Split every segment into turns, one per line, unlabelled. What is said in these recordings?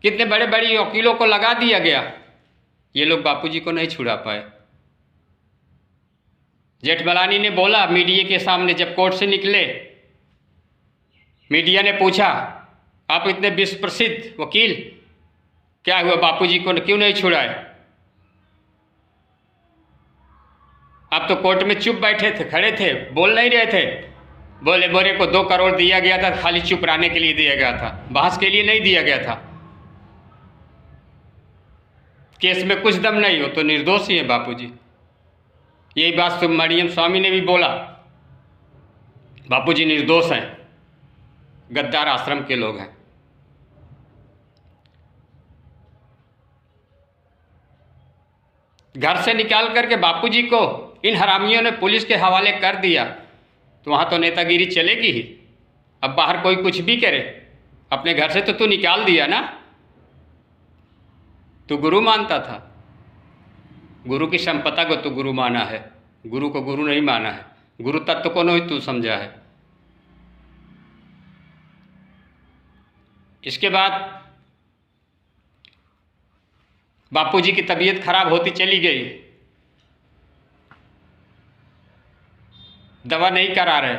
कितने बड़े बड़े वकीलों को लगा दिया गया, ये लोग बापूजी को नहीं छुड़ा पाए। जेठमलानी ने बोला मीडिया के सामने, जब कोर्ट से निकले, मीडिया ने पूछा आप इतने विश्व प्रसिद्ध वकील, क्या हुआ बापूजी को क्यों नहीं छुड़ाए? आप तो कोर्ट में चुप बैठे थे, खड़े थे, बोल नहीं रहे थे। बोले मोरे को 2 करोड़ दिया गया था, खाली चुप रहने के लिए दिया गया था, बहस के लिए नहीं दिया गया था। केस में कुछ दम नहीं हो तो निर्दोष ही है बापूजी। यही बात सुब्रमण्यम स्वामी ने भी बोला, बापूजी निर्दोष हैं, गद्दार आश्रम के लोग हैं। घर से निकाल करके बापूजी को इन हरामियों ने पुलिस के हवाले कर दिया, तो वहाँ तो नेतागिरी चलेगी ही। अब बाहर कोई कुछ भी करे, अपने घर से तो तू निकाल दिया ना। तू गुरु मानता था, गुरु की संपदा को तू गुरु माना है, गुरु को गुरु नहीं माना है, गुरु तत्व को नहीं तू समझा है। इसके बाद बापूजी की तबीयत खराब होती चली गई, दवा नहीं करा रहे,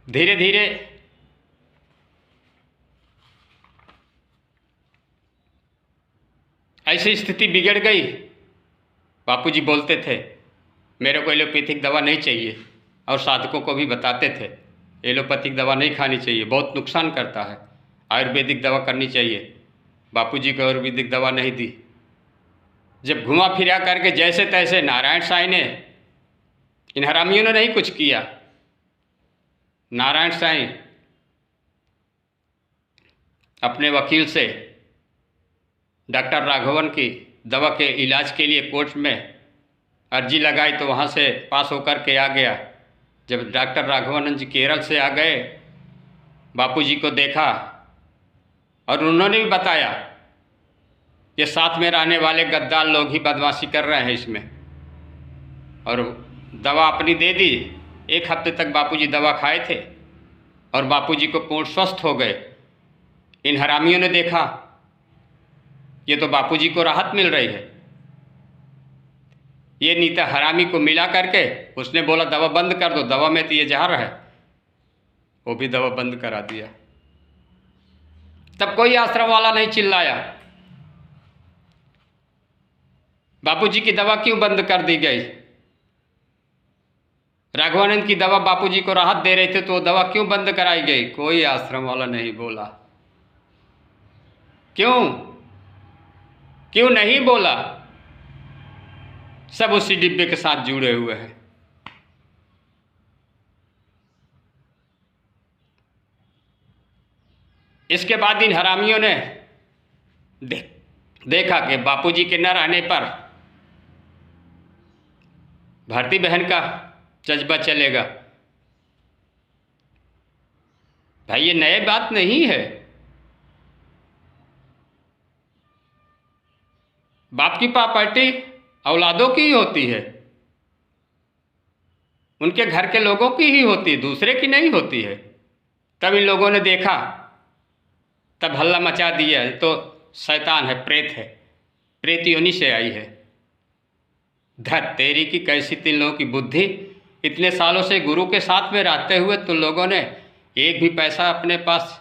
धीरे धीरे ऐसी स्थिति बिगड़ गई। बापूजी बोलते थे मेरे को एलोपैथिक दवा नहीं चाहिए, और साधकों को भी बताते थे एलोपैथिक दवा नहीं खानी चाहिए, बहुत नुकसान करता है, आयुर्वेदिक दवा करनी चाहिए। बापूजी को आयुर्वेदिक दवा नहीं दी। जब घुमा फिरा करके जैसे तैसे नारायण साईं ने, इन हरामियों ने नहीं कुछ किया, नारायण साईं अपने वकील से डॉक्टर राघवन की दवा के इलाज के लिए कोर्ट में अर्जी लगाई, तो वहाँ से पास होकर के आ गया। जब डॉक्टर राघवानंद जी केरल से आ गए, बापूजी को देखा और उन्होंने भी बताया कि साथ में रहने वाले गद्दार लोग ही बदमाशी कर रहे हैं इसमें, और दवा अपनी दे दी। 1 हफ्ते तक बापूजी दवा खाए थे और बापूजी को पूर्ण स्वस्थ हो गए। इन हरामियों ने देखा ये तो बापूजी को राहत मिल रही है, ये नीता हरामी को मिला करके उसने बोला दवा बंद कर दो, दवा में तो ये जहर है, वो भी दवा बंद करा दिया। तब कोई आश्रम वाला नहीं चिल्लाया बापूजी की दवा क्यों बंद कर दी गई। राघवानंद की दवा बापूजी को राहत दे रहे थे तो दवा क्यों बंद कराई गई, कोई आश्रम वाला नहीं बोला। क्यों नहीं बोला? सब उसी डिब्बे के साथ जुड़े हुए हैं। इसके बाद इन हरामियों ने देखा कि बापूजी के न रहने पर भारती बहन का जज्बा चलेगा। भाई ये नई बात नहीं है, बाप की प्रॉपर्टी औलादों की ही होती है, उनके घर के लोगों की ही होती है, दूसरे की नहीं होती है। तब इन लोगों ने देखा, तब हल्ला मचा दिया तो शैतान है, प्रेत है, प्रेत योनि से आई है। धत तेरी की कैसी तीन लोगों की बुद्धि। इतने सालों से गुरु के साथ में रहते हुए तुम लोगों ने एक भी पैसा अपने पास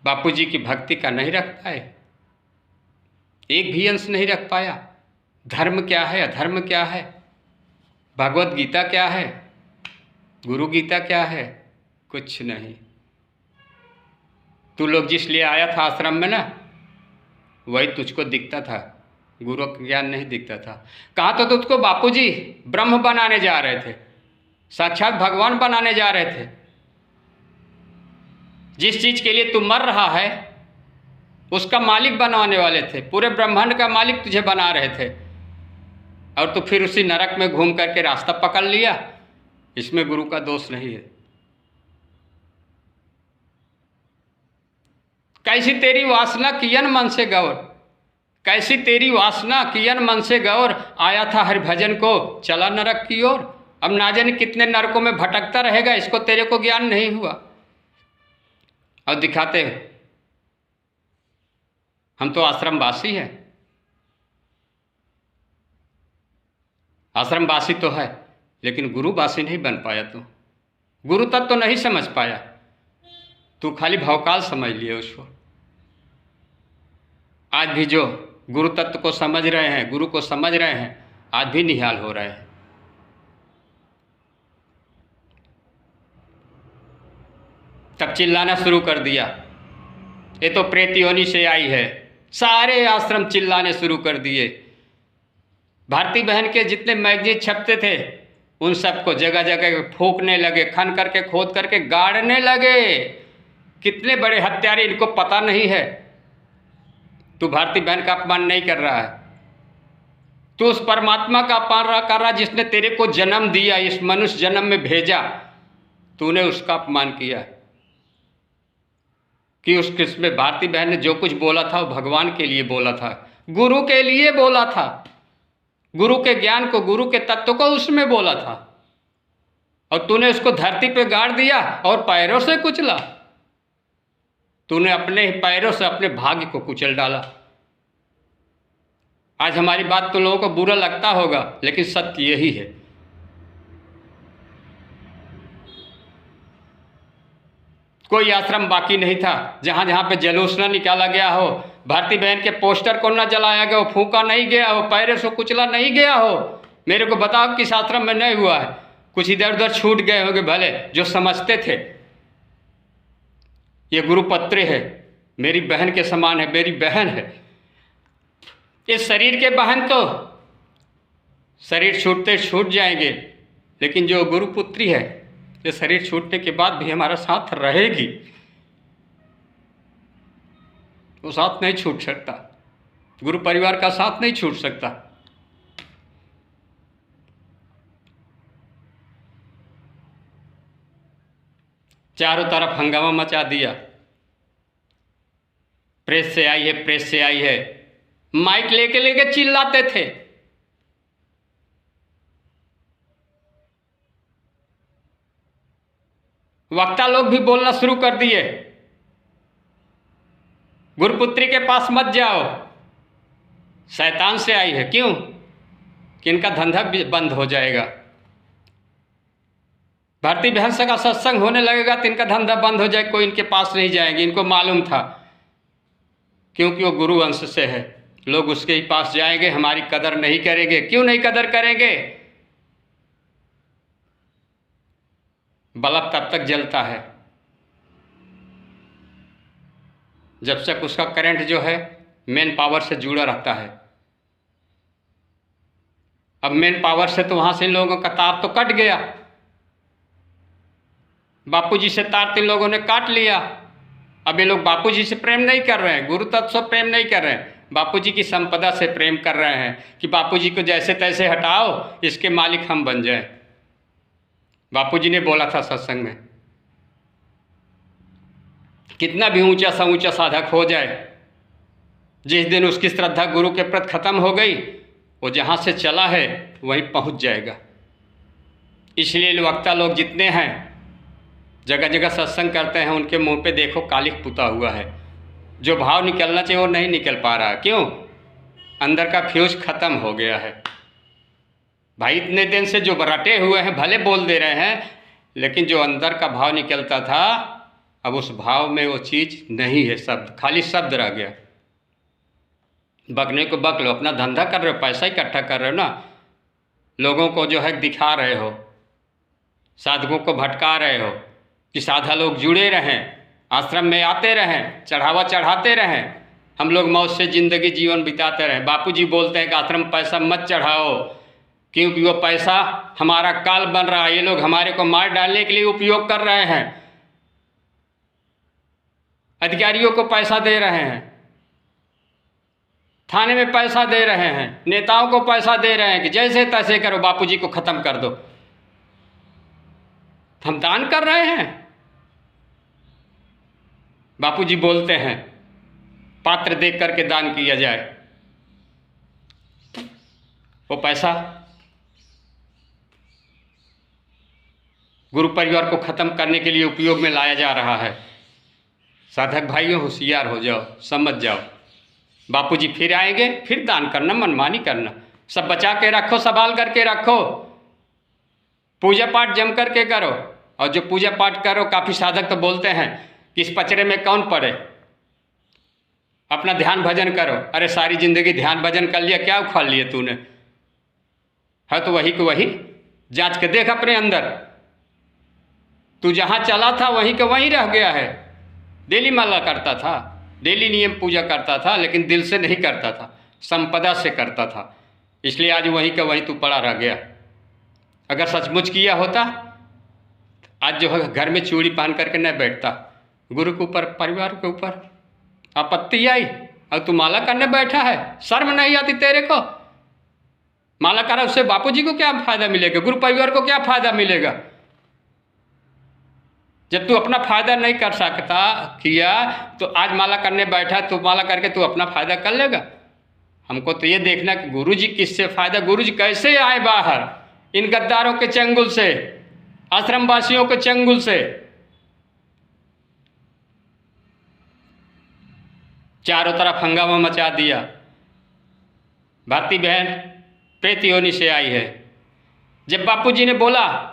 बापूजी की भक्ति का नहीं रख पाए, एक भी अंश नहीं रख पाया। धर्म क्या है, अधर्म क्या है, भगवत गीता क्या है, गुरु गीता क्या है, कुछ नहीं। तू लोग जिस लिए आया था आश्रम में ना, वही तुझको दिखता था, गुरु का ज्ञान नहीं दिखता था। कहा तो तुझको बापूजी ब्रह्म बनाने जा रहे थे, साक्षात भगवान बनाने जा रहे थे। जिस चीज के लिए तू मर रहा है उसका मालिक बनवाने वाले थे, पूरे ब्रह्मांड का मालिक तुझे बना रहे थे, और तू फिर उसी नरक में घूम करके रास्ता पकड़ लिया। इसमें गुरु का दोष नहीं है। कैसी तेरी वासना कियन मन से गौर, कैसी तेरी वासना कियन मन से गौर, आया था हरिभजन को चला नरक की ओर। अब ना जाने कितने नरकों में भटकता रहेगा, इसको तेरे को ज्ञान नहीं हुआ। और दिखाते हो हम तो आश्रमवासी हैं। आश्रमवासी तो है, लेकिन गुरुवासी नहीं बन पाया। तू गुरु तत्व तो नहीं समझ पाया, तू खाली भवकाल समझ लिए उसको। आज भी जो गुरु तत्व को समझ रहे हैं, गुरु को समझ रहे हैं, आज भी निहाल हो रहे हैं। तब चिल्लाना शुरू कर दिया, ये तो प्रेत योनि से आई है। सारे आश्रम चिल्लाने शुरू कर दिए। भारती बहन के जितने मैगजीन छपते थे उन सबको जगह जगह फूंकने लगे, खन करके खोद करके गाड़ने लगे। कितने बड़े हत्यारे, इनको पता नहीं है। तू भारती बहन का अपमान नहीं कर रहा है, तू उस परमात्मा का अपमान कर रहा है जिसने तेरे को जन्म दिया, इस मनुष्य जन्म में भेजा। तूने उसका अपमान किया कि उस किस्में भारती बहन ने जो कुछ बोला था वो भगवान के लिए बोला था, गुरु के लिए बोला था, गुरु के ज्ञान को, गुरु के तत्व को उसमें बोला था। और तूने उसको धरती पे गाड़ दिया और पैरों से कुचला। तूने अपने ही पैरों से अपने भाग्य को कुचल डाला। आज हमारी बात तो लोगों को बुरा लगता होगा, लेकिन सत्य यही है। कोई आश्रम बाकी नहीं था जहां जहां पे जलूस न निकाला गया हो, भारती बहन के पोस्टर को न जलाया गया हो, फूका नहीं गया हो, पैरों से कुचला नहीं गया हो। मेरे को बताओ किस आश्रम में नहीं हुआ है। कुछ इधर उधर छूट गए होंगे भले, जो समझते थे ये गुरुपत्र है, मेरी बहन के समान है, मेरी बहन है। इस शरीर के बहन तो शरीर छूटते छूट जाएंगे, लेकिन जो गुरुपुत्री है ये शरीर छूटने के बाद भी हमारा साथ रहेगी। वो साथ नहीं छूट सकता, गुरु परिवार का साथ नहीं छूट सकता। चारों तरफ हंगामा मचा दिया, प्रेस से आई है, प्रेस से आई है, माइक लेके लेके चिल्लाते थे। वक्ता लोग भी बोलना शुरू कर दिए, गुरुपुत्री के पास मत जाओ, शैतान से आई है। क्यों? कि इनका धंधा भी बंद हो जाएगा। भारती बहन से का सत्संग होने लगेगा तो इनका धंधा बंद हो जाए, कोई इनके पास नहीं जाएंगे। इनको मालूम था, क्योंकि वो गुरु वंश से है, लोग उसके ही पास जाएंगे, हमारी कदर नहीं करेंगे। क्यों नहीं कदर करेंगे? बल्ब तब तक जलता है जब तक उसका करंट जो है मेन पावर से जुड़ा रहता है। अब मेन पावर से तो वहां से लोगों का तार तो कट गया, बापूजी से तार तीन लोगों ने काट लिया। अब ये लोग बापूजी से प्रेम नहीं कर रहे हैं, गुरु तत्व से प्रेम नहीं कर रहे हैं, बापूजी की संपदा से प्रेम कर रहे हैं कि बापूजी को जैसे तैसे हटाओ, इसके मालिक हम बन जाएं। बापूजी ने बोला था सत्संग में, कितना भी ऊंचा सा ऊंचा साधक हो जाए, जिस दिन उसकी श्रद्धा गुरु के प्रति खत्म हो गई, वो जहाँ से चला है वहीं पहुँच जाएगा। इसलिए वक्ता लोग जितने हैं जगह जगह सत्संग करते हैं, उनके मुंह पे देखो कालिख पुता हुआ है। जो भाव निकलना चाहिए वो नहीं निकल पा रहा। क्यों? अंदर का फ्यूज खत्म हो गया है। भाई इतने दिन से जो रटे हुए हैं भले बोल दे रहे हैं, लेकिन जो अंदर का भाव निकलता था, अब उस भाव में वो चीज़ नहीं है, शब्द, खाली शब्द रह गया। बकने को बक लो, अपना धंधा कर रहे हो, पैसा इकट्ठा कर रहे हो ना, लोगों को जो है दिखा रहे हो, साधकों को भटका रहे हो कि साधा लोग जुड़े रहें, आश्रम में आते रहें, चढ़ावा चढ़ाते रहें, हम लोग मौज से ज़िंदगी जीवन बिताते रहें। बापूजी बोलते हैं कि आश्रम पैसा मत चढ़ाओ, क्योंकि वो पैसा हमारा काल बन रहा है, ये लोग हमारे को मार डालने के लिए उपयोग कर रहे हैं। अधिकारियों को पैसा दे रहे हैं, थाने में पैसा दे रहे हैं, नेताओं को पैसा दे रहे हैं कि जैसे तैसे करो, बापूजी को खत्म कर दो। हम दान कर रहे हैं। बापूजी बोलते हैं पात्र देख करके दान किया जाए। वो पैसा गुरु परिवार को खत्म करने के लिए उपयोग में लाया जा रहा है। साधक भाइयों होशियार हो जाओ, समझ जाओ। बापूजी फिर आएंगे, फिर दान करना, मनमानी करना। सब बचा के रखो, संभाल करके रखो, पूजा पाठ जम करके करो। और जो पूजा पाठ करो, काफ़ी साधक तो बोलते हैं कि इस पचड़े में कौन पड़े, अपना ध्यान भजन करो। अरे सारी जिंदगी ध्यान भजन कर लिया, क्या उखाड़ लिए तूने? है तो वही को वही, जांच के देख अपने अंदर। तू जहाँ चला था वहीं के वहीं रह गया है। डेली माला करता था, डेली नियम पूजा करता था, लेकिन दिल से नहीं करता था, संपदा से करता था। इसलिए आज वहीं का वहीं तू पड़ा रह गया। अगर सचमुच किया होता, आज जो है घर में चूड़ी पहन करके न बैठता। गुरु के ऊपर, परिवार के ऊपर आपत्ति आई और तू माला करने बैठा है। शर्म नहीं आती तेरे को? माला करा, उससे बापूजी को क्या फायदा मिलेगा? गुरु परिवार को क्या फायदा मिलेगा? जब तू अपना फायदा नहीं कर सकता किया, तो आज माला करने बैठा, तो माला करके तू अपना फायदा कर लेगा। हमको तो ये देखना कि गुरुजी किससे फायदा, गुरुजी कैसे आए बाहर इन गद्दारों के चंगुल से, आश्रमवासियों के चंगुल से। चारों तरफ हंगामा मचा दिया। भारती बहन प्रेत योनि से आई है। जब बापूजी ने बोला,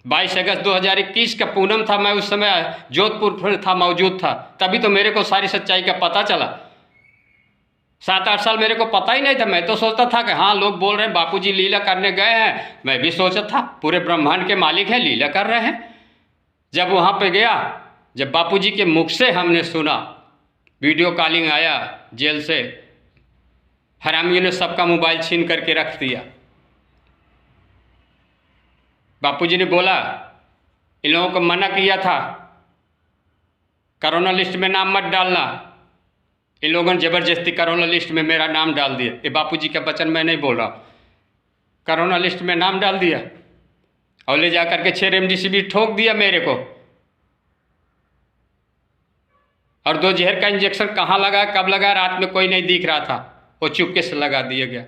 22 अगस्त 2021 का पूनम था, मैं उस समय जोधपुर था, मौजूद था, तभी तो मेरे को सारी सच्चाई का पता चला। 7-8 साल मेरे को पता ही नहीं था। मैं तो सोचता था कि हाँ, लोग बोल रहे हैं बापूजी लीला करने गए हैं। मैं भी सोचा था पूरे ब्रह्मांड के मालिक हैं, लीला कर रहे हैं। जब वहाँ पे गया, जब बापूजी के मुख से हमने सुना, वीडियो कॉलिंग आया जेल से, हरामियों ने सबका मोबाइल छीन करके रख दिया। बापूजी ने बोला, इन लोगों को मना किया था कोरोना लिस्ट में नाम मत डालना। इन लोगों ने ज़बरदस्ती कोरोना लिस्ट में मेरा नाम डाल दिया। ये बापूजी का वचन मैं नहीं बोल रहा। कोरोना लिस्ट में नाम डाल दिया और ले जा करके 6 रेमडेसिविर ठोक दिया मेरे को। और 2 जहर का इंजेक्शन कहाँ लगा, कब लगा, रात में कोई नहीं दिख रहा था, वो चुपके से लगा दिया गया।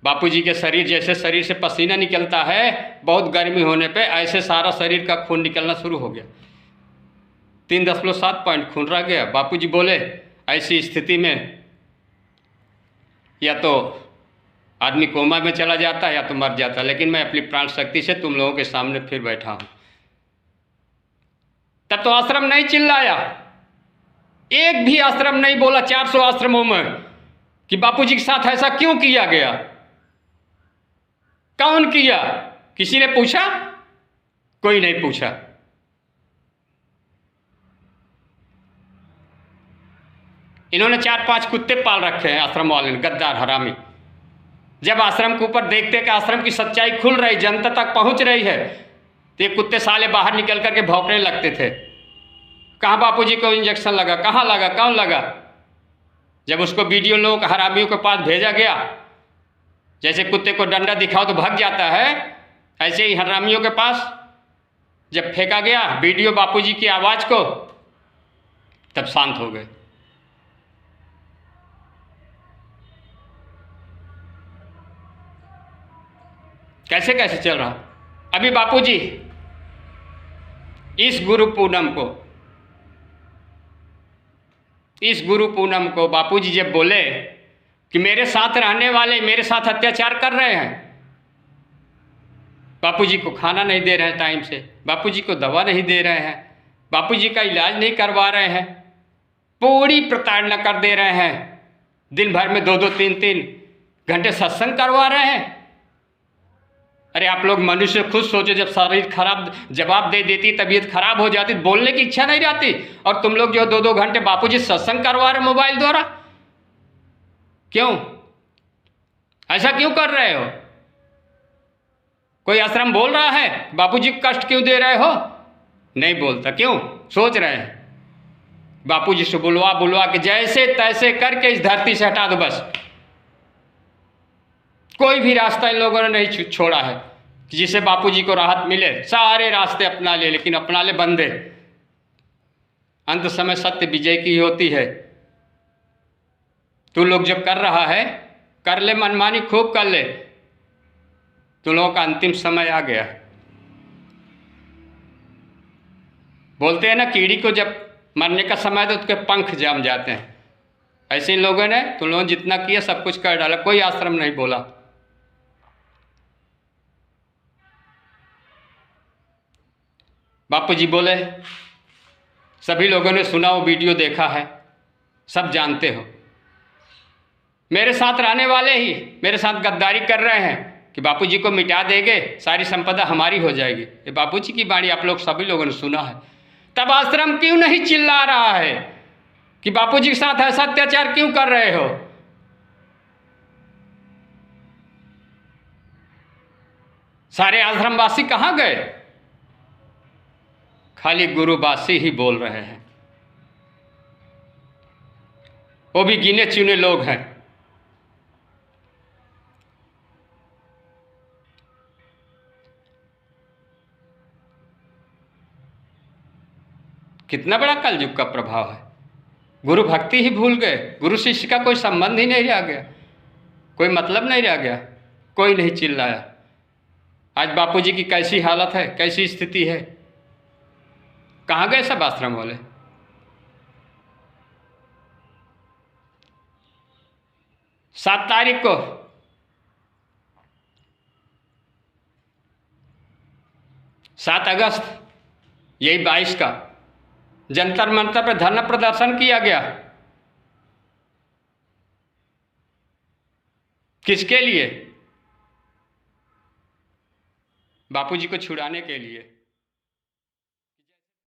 बापूजी के शरीर, जैसे शरीर से पसीना निकलता है बहुत गर्मी होने पे, ऐसे सारा शरीर का खून निकलना शुरू हो गया। 3.7 पॉइंट खून रह गया। बापूजी बोले, ऐसी स्थिति में या तो आदमी कोमा में चला जाता है या तो मर जाता, लेकिन मैं अपनी प्राण शक्ति से तुम लोगों के सामने फिर बैठा हूं। तब तो आश्रम नहीं चिल्लाया, एक भी आश्रम नहीं बोला 400 आश्रमों में कि बापूजी के साथ ऐसा क्यों किया गया, कौन किया? किसी ने पूछा? कोई नहीं पूछा। इन्होंने 4-5 कुत्ते पाल रखे हैं आश्रम वाले ने, गद्दार हरामी। जब आश्रम के ऊपर देखते कि आश्रम की सच्चाई खुल रही, जनता तक पहुंच रही है, तो ये कुत्ते साले बाहर निकल करके भौंकने लगते थे। कहाँ बापूजी को इंजेक्शन लगा, कहाँ लगा, कौन लगा? जब उसको वीडियो लोग हरामियों के पास भेजा गया, जैसे कुत्ते को डंडा दिखाओ तो भाग जाता है, ऐसे ही हरामियों के पास जब फेंका गया वीडियो बापूजी की आवाज़ को, तब शांत हो गए। कैसे कैसे चल रहा। अभी बापूजी इस गुरु पूनम को बापूजी जब बोले कि मेरे साथ रहने वाले मेरे साथ अत्याचार कर रहे हैं, बापूजी को खाना नहीं दे रहे हैं टाइम से, बापूजी को दवा नहीं दे रहे हैं, बापूजी का इलाज नहीं करवा रहे हैं, पूरी प्रताड़ना कर दे रहे हैं, दिन भर में 2-2, 3-3 घंटे सत्संग करवा रहे हैं। अरे आप लोग मनुष्य खुद सोचो, जब शरीर खराब जवाब दे देती, तबीयत खराब हो जाती, बोलने की इच्छा नहीं रहती, और तुम लोग जो 2-2 घंटे बापूजी सत्संग करवा रहे मोबाइल द्वारा, क्यों? ऐसा क्यों कर रहे हो? कोई आश्रम बोल रहा है बापूजी को कष्ट क्यों दे रहे हो? नहीं बोलता। क्यों? सोच रहे हैं बापूजी से बुलवा के जैसे तैसे करके इस धरती से हटा दो बस। कोई भी रास्ता इन लोगों ने नहीं छोड़ा है कि जिससे बापूजी को राहत मिले। सारे रास्ते अपना ले, लेकिन अपना ले बंदे। अंत समय सत्य विजय की होती है। तू लोग जब कर रहा है, कर ले, मनमानी खूब कर ले, तुम लोगों का अंतिम समय आ गया। बोलते हैं ना, कीड़ी को जब मरने का समय तो उसके पंख जम जाते हैं। ऐसे लोगों ने तुम लोगों ने जितना किया सब कुछ कर डाला, कोई आश्रम नहीं बोला। बापू जी बोले, सभी लोगों ने सुना, वो वीडियो देखा है, सब जानते हो। मेरे साथ रहने वाले ही मेरे साथ गद्दारी कर रहे हैं कि बापू जी को मिटा देंगे, सारी संपदा हमारी हो जाएगी। ये बापू जी की वाणी आप लोग सभी लोगों ने सुना है। तब आश्रम क्यों नहीं चिल्ला रहा है कि बापू जी के साथ ऐसा अत्याचार क्यों कर रहे हो? सारे आश्रमवासी कहाँ गए? खाली गुरुवासी ही बोल रहे हैं, वो भी गिने चुने लोग हैं। कितना बड़ा कलयुग का प्रभाव है। गुरु भक्ति ही भूल गए, गुरु शिष्य का कोई संबंध ही नहीं रह गया, कोई मतलब नहीं रह गया, कोई नहीं चिल्लाया। आज बापू जी की कैसी हालत है, कैसी स्थिति है, कहाँ गए सब आश्रम वाले? सात तारीख को सात अगस्त यही 22 का जंतर मंतर पर धरना प्रदर्शन किया गया। किसके लिए? बापू जी को छुड़ाने के लिए।